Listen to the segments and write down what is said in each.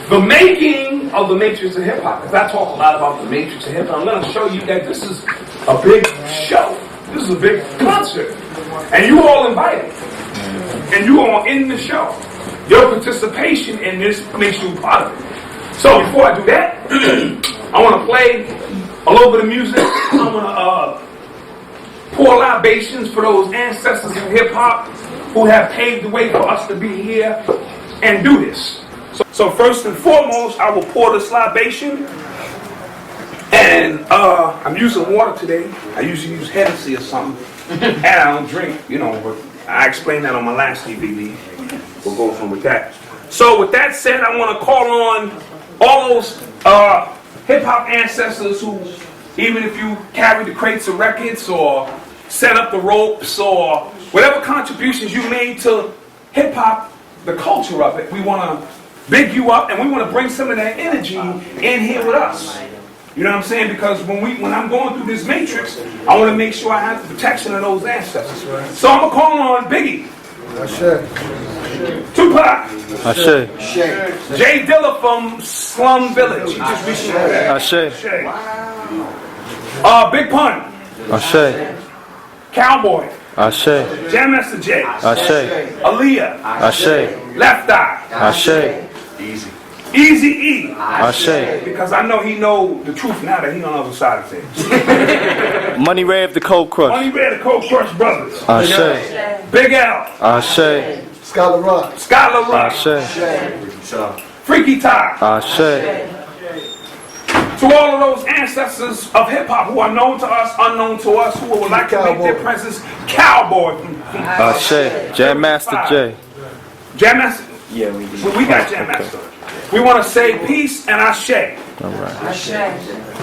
The making of the matrix of hip hop. Because I talk a lot about the matrix of hip hop, I'm going to show you that this is a big show. This is a big concert. And you all invited. And you all in the show. Your participation in this makes you part of it. So before I do that, I want to play a little bit of music. I want to pour libations for those ancestors in hip hop who have paved the way for us to be here and do this. So first and foremost, I will pour this libation. And I'm using water today. I usually use Hennessy or something. And I don't drink, you know, but I explained that on my last DVD. We'll go from with that. So with that said, I want to call on all those hip-hop ancestors who, even if you carry the crates of records or set up the ropes or whatever contributions you made to hip-hop, the culture of it, we want to big you up and we want to bring some of that energy in here with us. You know what I'm saying? Because when I'm going through this matrix, I want to make sure I have the protection of those ancestors. So I'm going to call on Biggie. Tupac. Jay Dilla from Slum Village. He just recently Big Pun. Cowboy. Grandmaster J. Aaliyah. Left Eye. Easy E. Because I know he know the truth now that he on the other side of things. Money Ray of the Cold Crush. Money Ray of the Cold Crush Brothers. Big L. Scholar Rock. Freaky Ty. To all of those ancestors of hip hop who are known to us, unknown to us, who would like to make their presence, Cowboy. Grandmaster J. Grandmaster? Yeah, we got Grandmaster. We want to say peace and ashe. All right.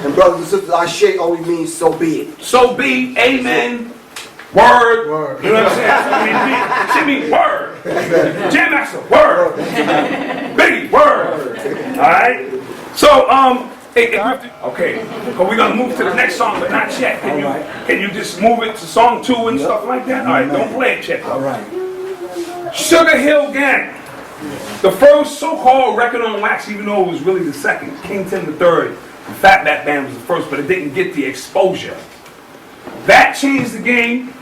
And brothers and sisters, ashe only means so be it. So be, amen, word. You know what I'm saying? She means word. Grandmaster, word. Biggie, word. All right. So okay. So we're gonna move to the next song, but not yet. Can you just move it to song 2 and stuff like that? All right. Don't play it yet. All right. Sugarhill Gang. The first so-called record on wax, even though it was really the second. King Tim III. In fact, that band was the first, but it didn't get the exposure. That changed the game.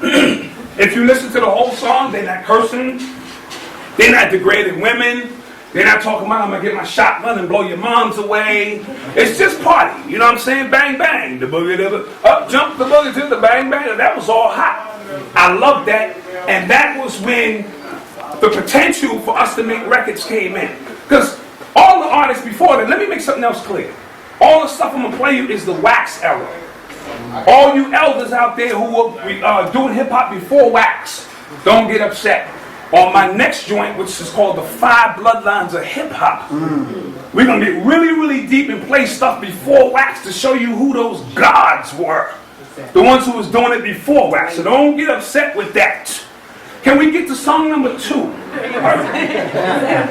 If you listen to the whole song, they're not cursing. They're not degrading women. They're not talking about, I'm going to get my shotgun and blow your moms away. It's just party. You know what I'm saying? Bang, bang. The boogie, up, jump the boogie to the bang, bang. That was all hot. I love that. And that was when the potential for us to make records came in. Because all the artists before that, let me make something else clear. All the stuff I'm going to play you is the wax era. All you elders out there who were doing hip-hop before wax, don't get upset. On my next joint, which is called the 5 Bloodlines of Hip-Hop, we're going to get really, really deep and play stuff before wax to show you who those gods were. The ones who was doing it before wax. So don't get upset with that. Can we get to song number 2?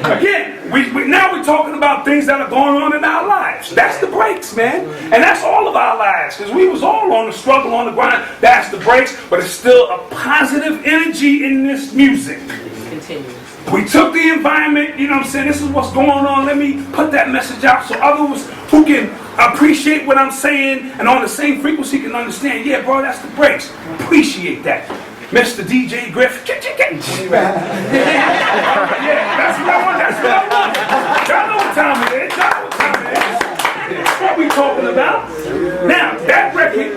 Again, now we're talking about things that are going on in our lives. That's the breaks, man. And that's all of our lives. Because we was all on the struggle, on the grind. That's the breaks. But it's still a positive energy in this music. We took the environment, you know what I'm saying? This is what's going on. Let me put that message out so others who can appreciate what I'm saying and on the same frequency can understand, yeah, bro, that's the breaks. Appreciate that. Mr. DJ Griff. Yeah, that's what I want. Y'all know what time it is. That's what we talking about. Now, that record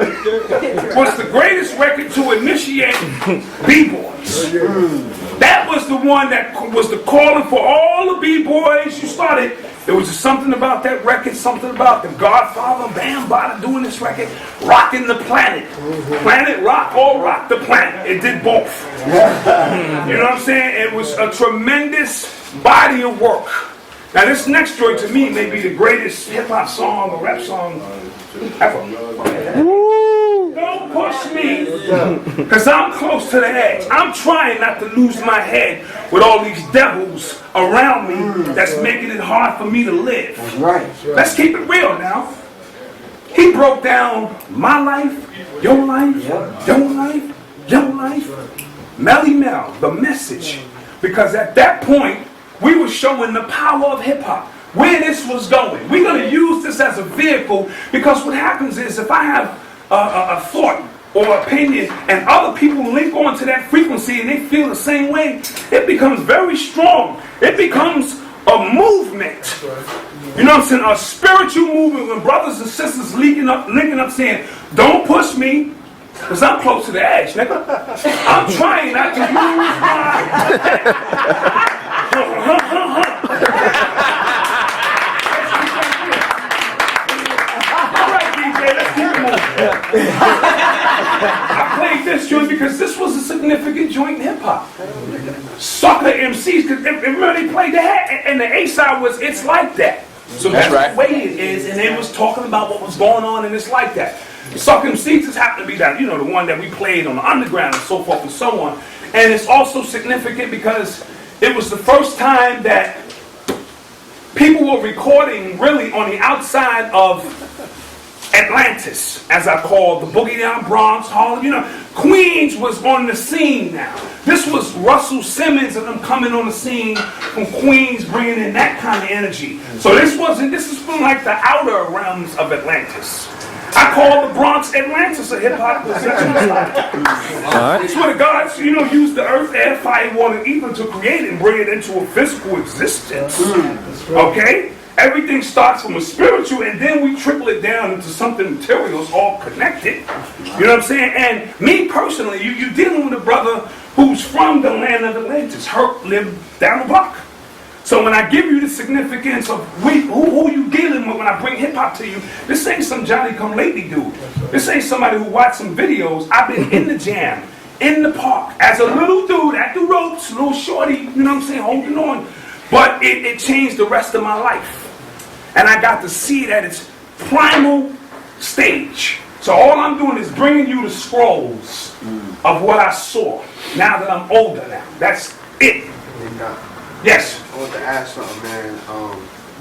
was the greatest record to initiate B-boys. That was the one that was the calling for all the B-boys. You started. There was just something about that record, something about the Godfather Bambaataa doing this record, rocking the planet. Planet rock or rock the planet. It did both. You know what I'm saying? It was a tremendous body of work. Now this next joint to me may be the greatest hip-hop song or rap song ever. Don't push me, because I'm close to the edge. I'm trying not to lose my head with all these devils around me that's making it hard for me to live. Let's keep it real now. He broke down my life, your life, your life, your life. Melly Mel, the message. Because at that point, we were showing the power of hip-hop. where this was going. We're going to use this as a vehicle because what happens is if I have a thought or opinion and other people link on to that frequency and they feel the same way, it becomes very strong. It becomes a movement. You know what I'm saying? A spiritual movement when brothers and sisters linking up saying, don't push me, because I'm close to the edge, nigga. I'm trying not to use my... All right, DJ, let's keep it moving. I played this joint because this was a significant joint in hip-hop. Sucker MCs, because remember they played that, and the A-side was It's Like That. So that's the way it is, and it was talking about what was going on, and it's like that. Sucker MCs just happened to be that, you know, the one that we played on the underground and so forth and so on. And it's also significant because it was the first time that people were recording really on the outside of Atlantis, as I call the Boogie down Bronx, Harlem, you know. Queens was on the scene now. This was Russell Simmons and them coming on the scene from Queens, bringing in that kind of energy. So this is from like the outer realms of Atlantis. I call the Bronx Atlantis a hip-hop position. It's where the gods, you know, use the earth, air, fire, water, and ether to create and bring it into a physical existence. Okay? Everything starts from a spiritual, and then we trickle it down into something material. It's all connected. You know what I'm saying? And me personally, you're dealing with a brother who's from the land of Atlantis. Herc lived down the block. So when I give you the significance of who you dealing with when I bring hip-hop to you, this ain't some Johnny-come-lately dude. This ain't somebody who watched some videos. I've been in the jam, in the park, as a little dude at the ropes, little shorty, you know what I'm saying, holding on. But it changed the rest of my life. And I got to see it at its primal stage. So all I'm doing is bringing you the scrolls of what I saw now that I'm older now. That's it. Yes. I want to ask something, man.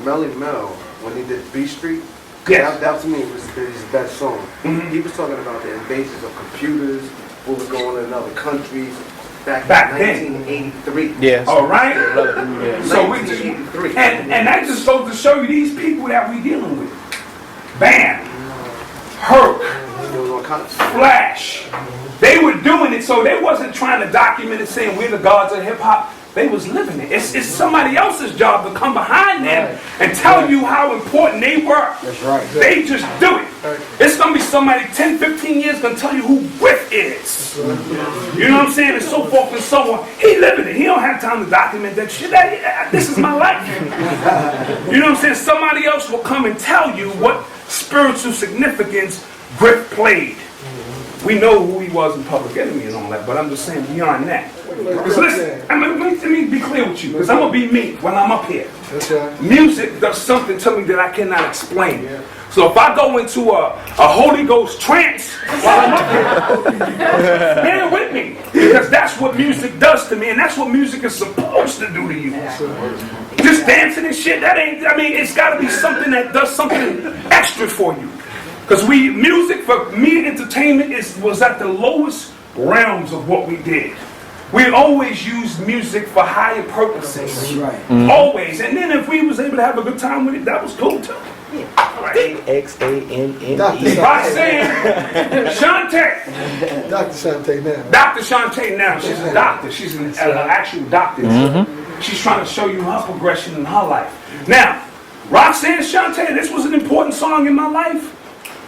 Melly Mel, when he did B Street, yes. that to me was his best song. He was talking about the invasions of computers, what was going on in other countries. Back in 1983. Yes. All right. So we 1983. And that just goes to show you these people that we dealing with. Bam, Herc, Flash. They were doing it, so they wasn't trying to document it, saying we're the gods of hip hop. They was living it. It's somebody else's job to come behind them and tell you how important they were. That's right. They just do it. It's going to be somebody 10, 15 years going to tell you who Griff is. You know what I'm saying? And so forth and so on. He living it. He don't have time to document that shit. This is my life. You know what I'm saying? Somebody else will come and tell you what spiritual significance Griff played. We know who he was in Public Enemy and all that, but I'm just saying beyond that. Because listen, let me be clear with you, because I'm going to be me when I'm up here. Music does something to me that I cannot explain. So if I go into a Holy Ghost trance while I'm up here, bear with me, because that's what music does to me, and that's what music is supposed to do to you. Just dancing and shit, that ain't, I mean, it's got to be something that does something extra for you. Because music for me, entertainment was at the lowest realms of what we did. We always used music for higher purposes. That's right. Always. And then if we was able to have a good time with it, that was cool too. Right. Xanne. Roxanne, Shante. Dr. Shante now. Dr. Shante now. She's a doctor. She's an actual doctor. She's trying to show you her progression in her life. Now, Roxanne Shante, this was an important song in my life.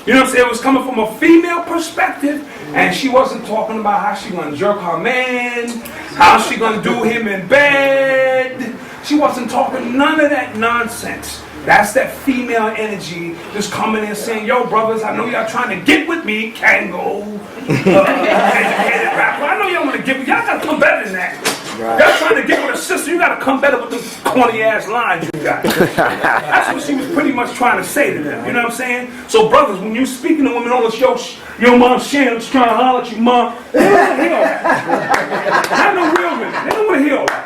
You know what I'm saying? It was coming from a female perspective, and she wasn't talking about how she gonna jerk her man, how she gonna do him in bed. She wasn't talking none of that nonsense. That's that female energy just coming in saying, yo, brothers, I know y'all trying to get with me, Kango, rapper. I know y'all want to get with, y'all gotta come better than that. Right. Y'all trying to get with a sister, you gotta come better with them corny ass lines you got. That's what she was pretty much trying to say to them. You know what I'm saying? So brothers, when you speaking to women, all this, yo mom Shan, I'm just trying to holler at you, mom. They don't want to hear all that. I know real women. They don't want to hear all that.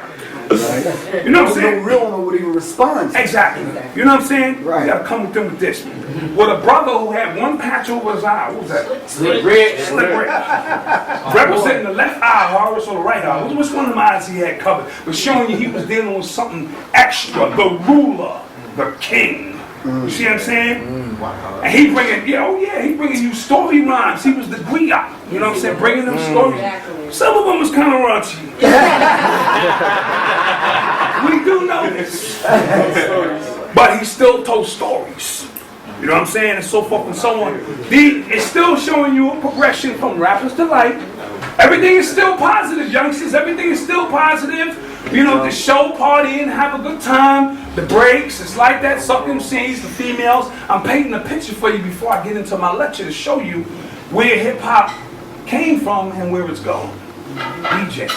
Right. You know what I'm saying? No real one would even respond. Exactly. You know what I'm saying? Right. You gotta come with them with this. With a brother who had one patch over his eye. What was that? Slip red. Slip red. Representing the left eye, Horace, or the right eye. Which one of the eyes he had covered? But showing you he was dealing with something extra. The ruler the king. You see what I'm saying? And he bringing, he bringing you story rhymes. He was the griot. You know what I'm saying? Bringing them stories. Some of them was kind of raunchy. We do know this. But he still told stories. You know what I'm saying? And so forth and so on. It's still showing you a progression from Rappers to Life. Everything is still positive, youngsters. Everything is still positive. You know, the show, partying, have a good time. The breaks, it's like that. Suck MCs, the females. I'm painting a picture for you before I get into my lecture to show you where hip-hop came from and where it's going. DJ.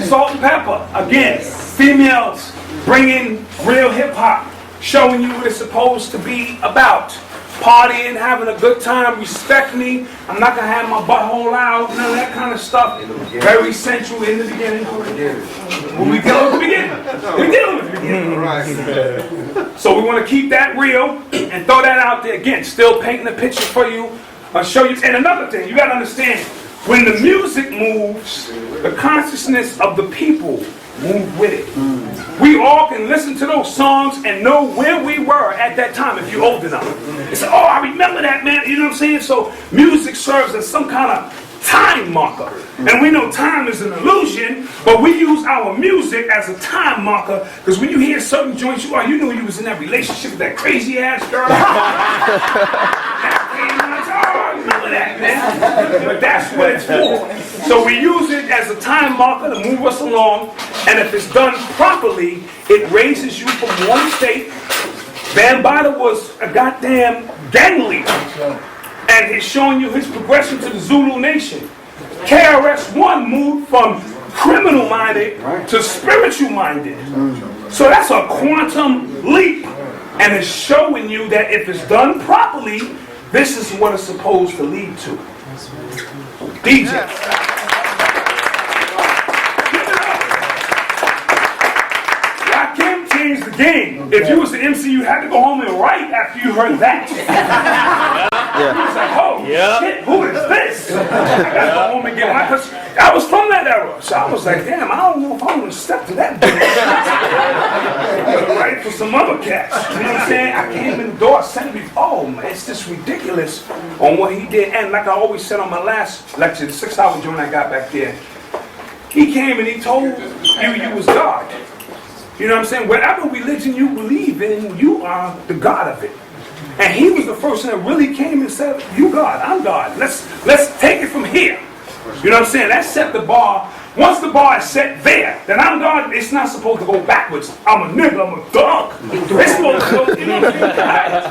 Salt-N-Pepa, again, females bringing real hip-hop, showing you what it's supposed to be about. Partying, having a good time, respect me. I'm not going to have my butthole out, none of that kind of stuff. Very sensual in the beginning. When we deal with the beginning. We deal with the beginning. Right. So we want to keep that real and throw that out there. Again, still painting a picture for you. I'll show you. And another thing, you got to understand, when the music moves, the consciousness of the people move with it. We all can listen to those songs and know where we were at that time if you're old enough. It's oh, I remember that, man. You know what I'm saying? So music serves as some kind of time marker. And we know time is an illusion, but we use our music as a time marker because when you hear certain joints, you knew you was in that relationship with that crazy ass girl. Remember that, man. But that's what it's for. So we use it as a time marker to move us along, and if it's done properly, it raises you from one state. Bambaataa was a goddamn gang leader, and he's showing you his progression to the Zulu nation. Krs-One moved from criminal-minded to spiritual-minded. So that's a quantum leap, and it's showing you that if it's done properly, this is what it's supposed to lead to. DJ. Rakim changed the game. If you was the MC, you had to go home and write after you heard that. You was like, oh shit, who is this? I gotta go home and get my, because I was from that era. So I was like, damn, I don't know if I'm gonna step to that bitch. I'm gonna write for some other cats. You know what I'm saying? I came in the door, said to me, oh man, it's just ridiculous on what he did. And like I always said on my last lecture, the 6-hour joint I got back there, he came and he told you was God. You know what I'm saying? Whatever religion you believe in, you are the God of it. And he was the first one that really came and said, you God, I'm God. Let's take it from here. You know what I'm saying? That set the bar. Once the bar is set there, then I'm God. It's not supposed to go backwards. I'm a nigga, I'm a thug. It's supposed to go, you know what I'm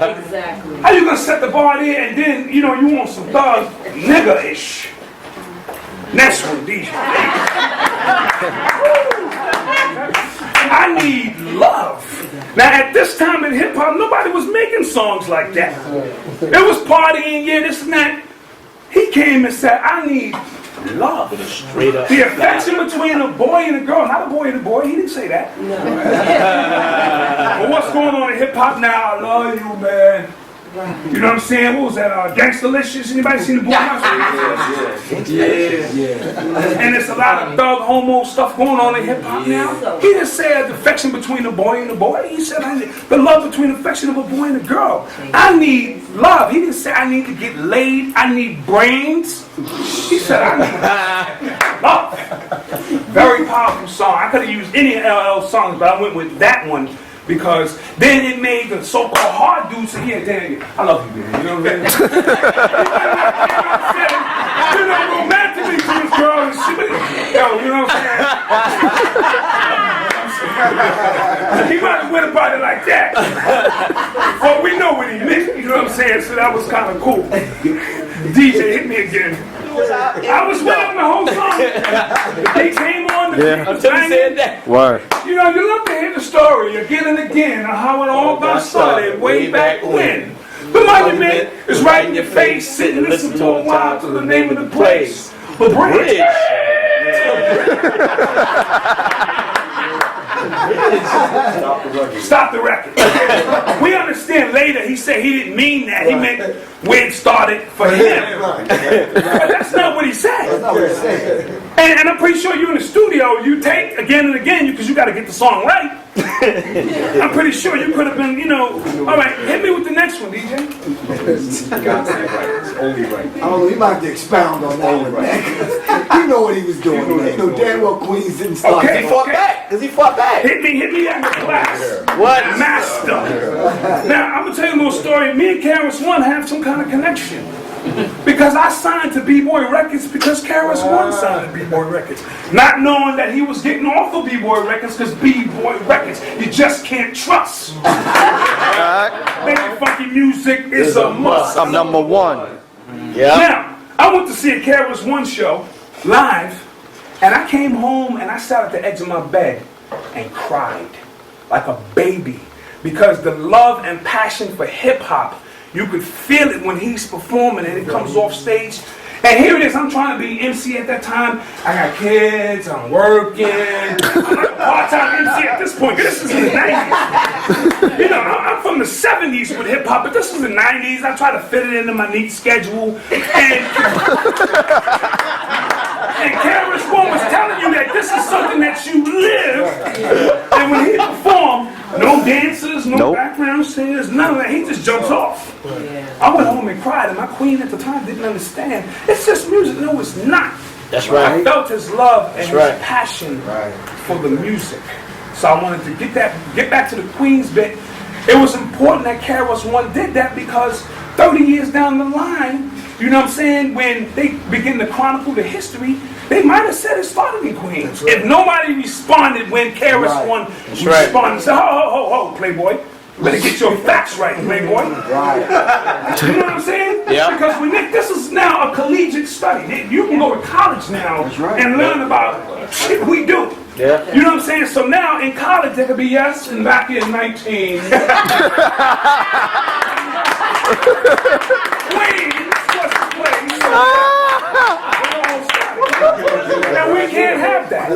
saying? Exactly. How you going to set the bar there and then, you want some thug nigga-ish? That's what DJ. I need love. Now at this time in hip hop, nobody was making songs like that. It was partying, this and that. He came and said, I need love. Straight up. The affection between a boy and a girl, not a boy and a boy. He didn't say that. No. But what's going on in hip hop now? I love you, man. You know what I'm saying? What was that? Gangsta-licious? Anybody seen the boy? Yeah. And there's a lot of thug homo stuff going on in hip hop now. He didn't say the affection between a boy and a boy. He said the love between the affection of a boy and a girl. I need love. He didn't say I need to get laid. I need brains. He said I need love. Very powerful song. I could have used any LL songs, but I went with that one. Because then it made the so-called hard dudes say, yeah, damn, I love you, man. You know what I'm saying? Romantically to this girl and shit. You know what I'm saying? He might have went about it like that. Well, we know what he meant, you know what I'm saying? So that was kind of cool. DJ, hit me again. I was waiting the whole song. They came on until he said that. Word. You love to hear the story again and again of how it all got started way back when. The monument is right in your face. Sit and listen for a while to the name of the place. The bridge. Stop the record. We understand later he said he didn't mean that. He meant where it started for him. But that's not what he said. That's not what he said. And I'm pretty sure you in the studio, you take again and again, because you got to get the song right. I'm pretty sure you could have been, you know, all right, hit me with the next one, DJ. It's only right. I don't know, he might have to expound on that one, man. You know what he was doing, man. You know damn well Queens didn't start. Okay, He fought back, because he fought back. Hit me at the class. What? Master. Now, I'm going to tell you a little story. Me and Krs-One have some kind of connection. Because I signed to B-Boy Records because Krs-One signed to B-Boy Records. Not knowing that he was getting off of B-Boy Records because B-Boy Records, you just can't trust. Making funky music is a must. I'm number one. Yeah. Now, I went to see a Krs-One show live, and I came home and I sat at the edge of my bed and cried like a baby because the love and passion for hip-hop, you could feel it when he's performing and it comes off stage. And here it is, I'm trying to be MC at that time. I got kids, I'm working. I'm like a part-time MC at this point. This is in the 90s. You know, I'm from the 70s with hip-hop, but this is the 90s. I try to fit it into my neat schedule. And Krs-One was telling you that this is something that you live. And when he performed, no dancers, no background singers, none of that. He just jumps off. I went home and cried, and my queen at the time didn't understand. It's just music. No, it's not. That's right. I felt his love and his passion for the music. So I wanted to get back to the Queens bit. It was important that Krs-One did that because 30 years down the line, you know what I'm saying, when they begin to chronicle the history, they might have said it started in Queens. If nobody responded when Krs-One responded, said, ho, Playboy, you better get your facts right, Playboy. Right. You know what I'm saying? Yeah. Because this is now a collegiate study. You can go to college now and learn about shit we do. Yeah. You know what I'm saying? So now in college there could be yes, and back in 19. Queens was the place. Now we can't have that.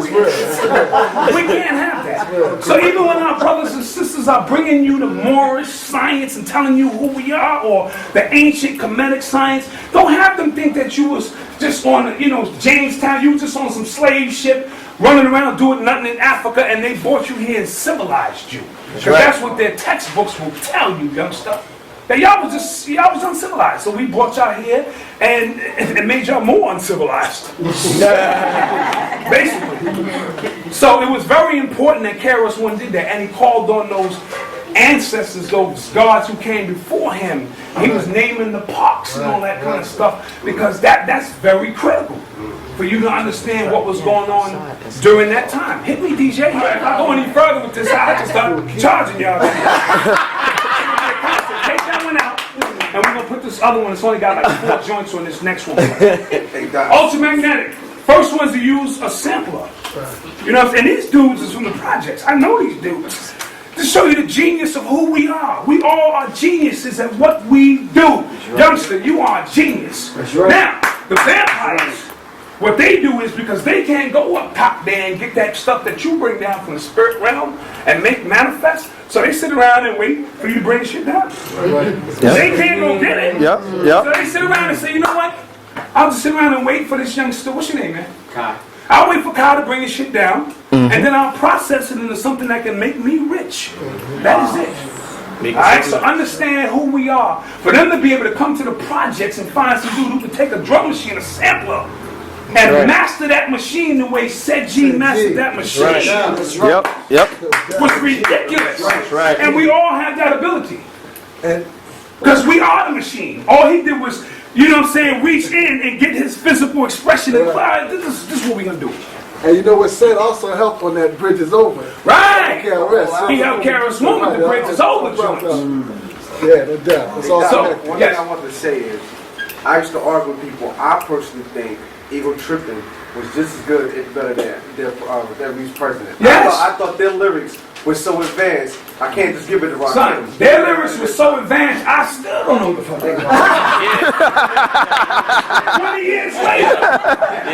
We can't have that. So even when our brothers and sisters are bringing you the Moorish science and telling you who we are, or the ancient Kemetic science, don't have them think that you was just on, Jamestown, you was just on some slave ship, running around doing nothing in Africa, and they brought you here and civilized you. Because that's what their textbooks will tell you, youngster. That y'all was uncivilized. So we brought y'all here and made y'all more uncivilized. Basically. So it was very important that Krs-One did that, and he called on those ancestors, those gods who came before him. He was naming the parks and all that kind of stuff, because that's very critical for you to understand what was going on during that time. Hit me, DJ. If I go any further with this, I just start charging y'all. Take that one out, and we're going to put this other one. It's only got like 4 joints on this next one. Ultramagnetic. First one's to use a sampler. You know what I'm saying? And these dudes is from the projects. I know these dudes. To show you the genius of who we are. We all are geniuses at what we do. Youngster, you are a genius. Now, the vampires, what they do is, because they can't go up top there and get that stuff that you bring down from the spirit realm and make manifest, so they sit around and wait for you to bring shit down. They can't go get it. So they sit around and say, you know what? I'll just sit around and wait for this youngster. What's your name, man? Kai. I'll wait for Kyle to bring his shit down, and then I'll process it into something that can make me rich. That is it. Alright, so understand who we are. For them to be able to come to the projects and find some dude who can take a drum machine, a sampler, and master that machine the way Said G mastered that machine. Was ridiculous. And we all have that ability. Because we are the machine. All he did was, you know what I'm saying, reach in and get his physical expression and apply. This is what we're going to do. And you know what Said also helped on that Bridge is Over. Right! He helped Krs-One with the Bridge is Over joints. Yeah, no doubt. That's all. One thing I want to say is, I used to argue with people. I personally think Trippin was just as good, if better than their Reese president. Yes. I thought their lyrics were so advanced, I can't just give it to Rakim. Son, their lyrics were so advanced, I still don't know what the fuck they are. 20 years later.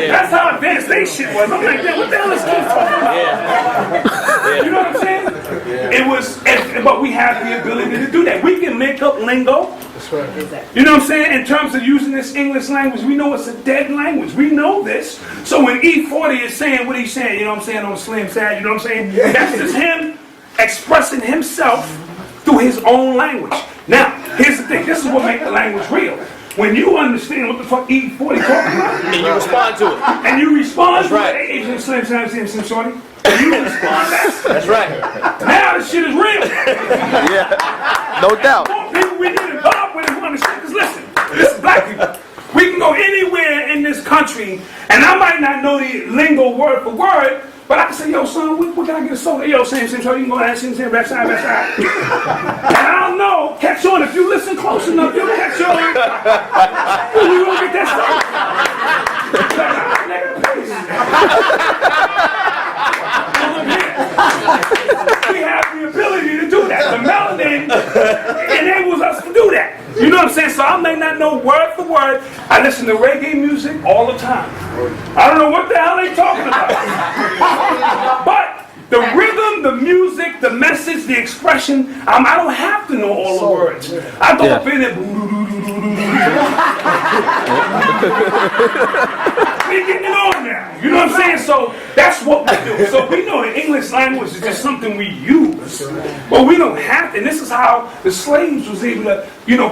That's how advanced they shit was. I'm like, what the hell is this talking about? You know what I'm saying? It was, but we have the ability to do that. We can make up lingo. That's right. You know what I'm saying? In terms of using this English language, we know it's a dead language. We know this. So when E40 is saying what he's saying, you know what I'm saying, on Slim Sad, you know what I'm saying? That's just him expressing himself through his own language. Now, here's the thing. This is what makes the language real. When you understand what the fuck E40 talking about, And you respond to it. and you respond to right. it, Asian Slim Sad, Slim Shorty, and you respond to that, That's right. now this shit is real. Yeah. No doubt. More people we need involved with it who understand. Because listen, this is black people. We can go anywhere in this country, and I might not know the lingo word for word, but I can say, yo, son, what can I get a soda? Yo, same, so you can go that same, back side. And I don't know, catch on. If you listen close enough, you'll catch on. You won't get that We have the ability to do that. The melanin enables us to do that. You know what I'm saying? So I may not know word for word. I listen to reggae music all the time. I don't know what the hell they talking about. But the rhythm, the music, the message, the expression, I don't have to know all the words. I go up in it. We're getting it on now. You know what I'm saying? So that's what we do. So we know the English language is just something we use. But we don't have to. And this is how the slaves was able to,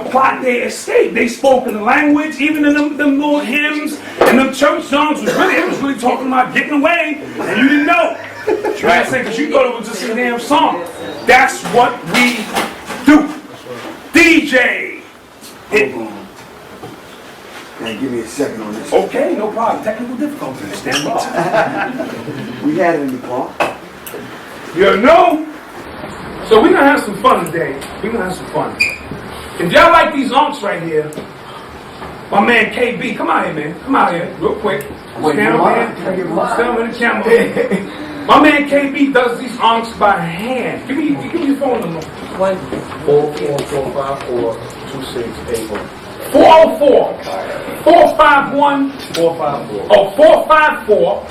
plot their escape. They spoke in the language, even in them little hymns and them church songs it was really talking about getting away, and you didn't know. Right? Because you thought it was just a damn song. That's what we do. DJ. Man, give me a second on this. Okay, no problem. Technical difficulties. Stand by. We had it in the car. You know? So we're going to have some fun today. We're going to have some fun. If y'all like these unks right here, my man KB, come out here, man. Come out here, real quick. Stand up here. Stand in the camera. My man KB does these unks by hand. Give me your phone number. 444542681. 404 451 454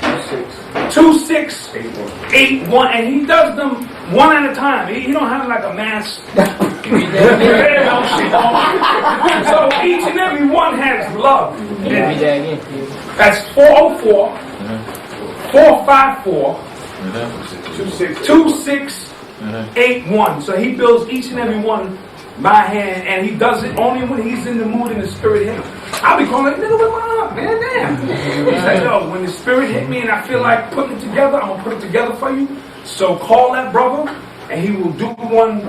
2681, and he does them one at a time. He don't have like a mass. So each and every one has love. That's 404 454 2681. So he builds each and every one by hand, and he does it only when he's in the mood and the spirit hit him. I'll be calling, nigga, with my up, man, damn. He said, yo, when the spirit hit me and I feel like putting it together, I'm gonna put it together for you. So call that brother, and he will do one